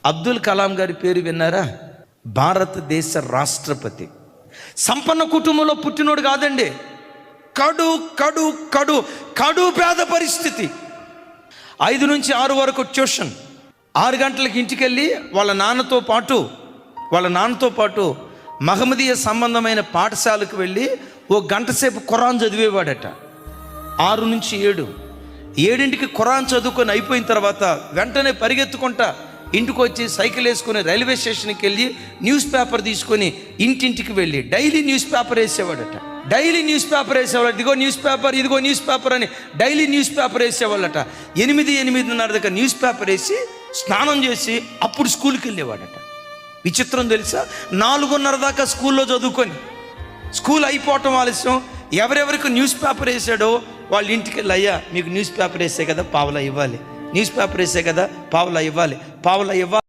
అబ్దుల్ కలాం గారి పేరు విన్నారా? భారతదేశ రాష్ట్రపతి. సంపన్న కుటుంబంలో పుట్టినోడు కాదండి. కడు కడు కడు కడు పేద పరిస్థితి. 5 నుంచి 6 వరకు ట్యూషన్, 6 గంటలకు ఇంటికి వెళ్ళి వాళ్ళ నాన్నతో పాటు మహమ్మదీయ సంబంధమైన పాఠశాలకు వెళ్ళి 1 గంట సేపు ఖురాన్ చదివేవాడట. 6 నుంచి 7, 7ంటికి ఖురాన్ చదువుకొని అయిపోయిన తర్వాత వెంటనే పరిగెత్తుకుంటా ఇంటికి వచ్చి సైకిల్ వేసుకొని రైల్వే స్టేషన్కి వెళ్ళి న్యూస్ పేపర్ తీసుకొని ఇంటింటికి వెళ్ళి డైలీ న్యూస్ పేపర్ వేసేవాడట. ఇదిగో న్యూస్ పేపర్ అని డైలీ న్యూస్ పేపర్ వేసేవాళ్ళట. 8-8:30 దాకా న్యూస్ పేపర్ వేసి స్నానం చేసి అప్పుడు స్కూల్కి వెళ్ళేవాడట. విచిత్రం తెలుసా? 4:30 దాకా స్కూల్లో చదువుకొని స్కూల్ అయిపోవటం ఆలస్యం. ఎవరెవరికి న్యూస్ పేపర్ వేసాడో వాళ్ళ ఇంటికి వెళ్ళి, అయ్యా మీకు న్యూస్ పేపర్ వేసే కదా పావలా ఇవ్వాలి,